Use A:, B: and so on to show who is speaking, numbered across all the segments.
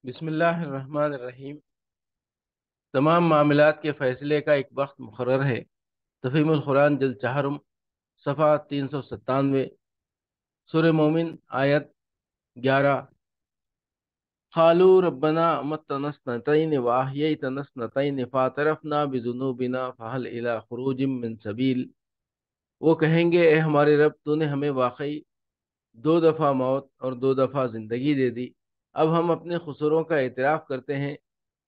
A: بسم اللہ الرحمن الرحیم۔ تمام معاملات کے فیصلے کا ایک وقت مقرر ہے۔ تفہیم القرآن جلد چہارم، صفحہ 397، سورہ مومن، آیت 11۔ قالوا ربنا امتنا اثنتين واحييتنا اثنتين فاعترفنا بذنوبنا فهل الى خروج من سبیل۔ وہ کہیں گے اے ہمارے رب، تو نے ہمیں واقعی دو دفعہ موت اور دو دفعہ زندگی دے دی، اب ہم اپنے قصوروں کا اعتراف کرتے ہیں،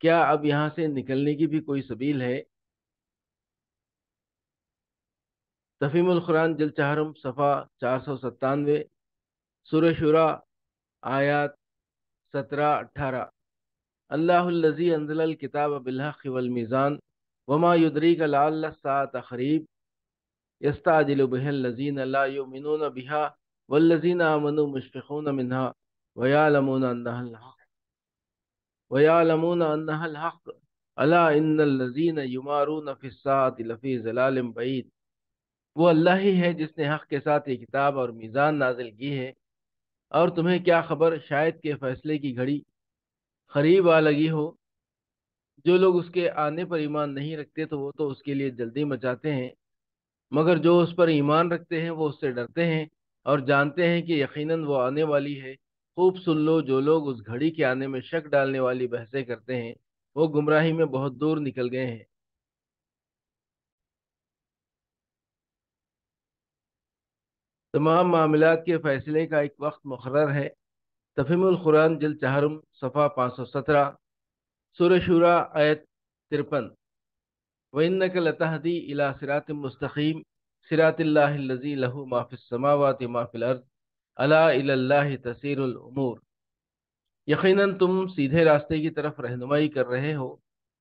A: کیا اب یہاں سے نکلنے کی بھی کوئی سبیل ہے؟ تفہیم القرآن جلد چہارم، صفحہ 497، سورہ شورى، آیات 17-18۔ اللہ الذی انزل الکتاب بالحق والمیزان وما یدریک لعل الساعة قریب یستعجل بها الذین لا یؤمنون بها والذین آمنوا مشفقون منها ویعلمون انها الحق الا ان الذین یمارون فی الساعة لفی ضلال بعید۔ وہ اللہ ہی ہے جس نے حق کے ساتھ یہ کتاب اور میزان نازل کی ہے، اور تمہیں کیا خبر شاید کہ فیصلے کی گھڑی قریب آ لگی ہو۔ جو لوگ اس کے آنے پر ایمان نہیں رکھتے تو وہ تو اس کے لیے جلدی مچاتے ہیں، مگر جو اس پر ایمان رکھتے ہیں وہ اس سے ڈرتے ہیں اور جانتے ہیں کہ یقیناً وہ آنے والی ہے۔ خوب سن لو، جو لوگ اس گھڑی کے آنے میں شک ڈالنے والی بحثیں کرتے ہیں وہ گمراہی میں بہت دور نکل گئے ہیں۔ تمام معاملات کے فیصلے کا ایک وقت مقرر ہے۔ تفہیم القرآن جلد چہارم، صفحہ 517، سورہ شورى، آیت 53۔ وَإِنَّكَ لَتَهْدِي إِلَى صِرَاطٍ مُسْتَقِيمٍ صِرَاطِ اللَّهِ الَّذِي لَهُ مَا فِي السَّمَاوَاتِ وَمَا فِي الْأَرْضِ أَلَا إِلَى اللَّهِ تَسِيرُ الْأُمُورُ۔ یقیناً تم سیدھے راستے کی طرف رہنمائی کر رہے ہو،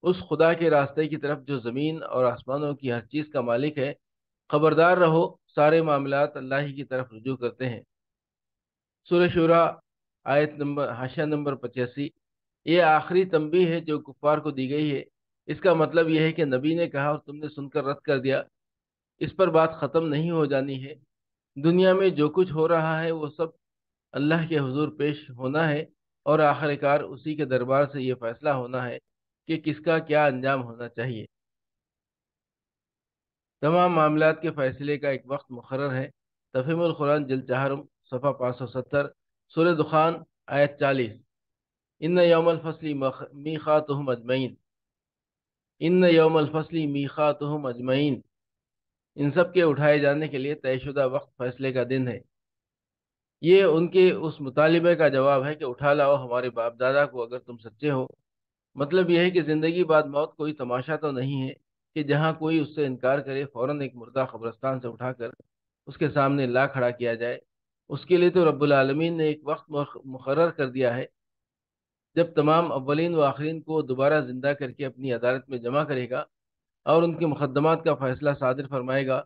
A: اس خدا کے راستے کی طرف جو زمین اور آسمانوں کی ہر چیز کا مالک ہے۔ خبردار رہو، سارے معاملات اللہ ہی کی طرف رجوع کرتے ہیں۔ سورہ شورى، آیت نمبر حاشیہ نمبر 85۔ یہ آخری تنبیہ ہے جو کفار کو دی گئی ہے۔ اس کا مطلب یہ ہے کہ نبی نے کہا اور تم نے سن کر رد کر دیا، اس پر بات ختم نہیں ہو جانی ہے۔ دنیا میں جو کچھ ہو رہا ہے وہ سب اللہ کے حضور پیش ہونا ہے، اور آخر کار اسی کے دربار سے یہ فیصلہ ہونا ہے کہ کس کا کیا انجام ہونا چاہیے۔ تمام معاملات کے فیصلے کا ایک وقت مقرر ہے۔ تفہیم القرآن جلد چہارم، صفحہ 570، سورہ دخان، آیت 40۔ ان یوم الفصل میقاتہم اجمعین، ان یوم الفصل میقاتہم اجمعین، ان سب کے اٹھائے جانے کے لیے طے شدہ وقت فیصلے کا دن ہے۔ یہ ان کے اس مطالبے کا جواب ہے کہ اٹھا لاؤ ہمارے باپ دادا کو اگر تم سچے ہو۔ مطلب یہ ہے کہ زندگی بعد موت کوئی تماشا تو نہیں ہے کہ جہاں کوئی اس سے انکار کرے فوراً ایک مردہ قبرستان سے اٹھا کر اس کے سامنے لا کھڑا کیا جائے۔ اس کے لیے تو رب العالمین نے ایک وقت مقرر کر دیا ہے جب تمام اولین و آخرین کو دوبارہ زندہ کر کے اپنی عدالت میں جمع کرے گا اور ان کے مقدمات کا فیصلہ صادر فرمائے گا۔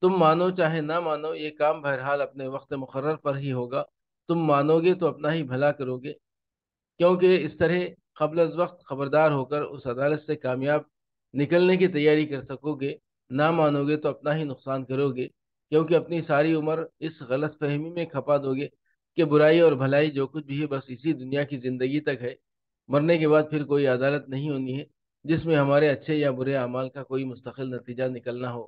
A: تم مانو چاہے نہ مانو، یہ کام بہرحال اپنے وقت مقرر پر ہی ہوگا۔ تم مانو گے تو اپنا ہی بھلا کرو گے، کیونکہ اس طرح قبل از وقت خبردار ہو کر اس عدالت سے کامیاب نکلنے کی تیاری کر سکو گے۔ نہ مانو گے تو اپنا ہی نقصان کرو گے، کیونکہ اپنی ساری عمر اس غلط فہمی میں کھپا دو گے کہ برائی اور بھلائی جو کچھ بھی ہے بس اسی دنیا کی زندگی تک ہے، مرنے کے بعد پھر کوئی عدالت نہیں ہونی ہے جس میں ہمارے اچھے یا برے اعمال کا کوئی مستقل نتیجہ نکلنا ہو۔